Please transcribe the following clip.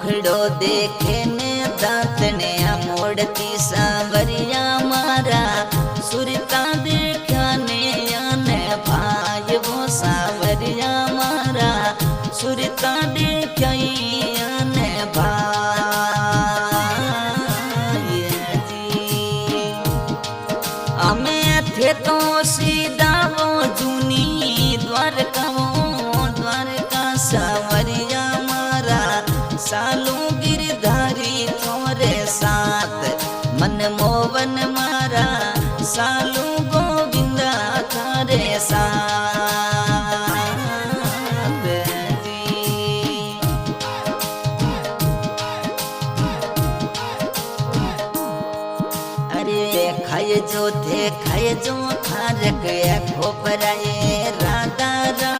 मुखड़ो देखे ने दांतने मोड़ती सांवरिया मारा सुरता देखा ने आने भाई वो सांवरिया मारा सुरता देखा आने भाई जी। अमे थे तो सीधा वो जूनी द्वारका सांवरिया मारा सालू गिरधारी थोरे साथ मन मोवन मारा सालू गोविंदा थारे साथ जी। अरे खाए जो थे खाए जो थारक खोपराए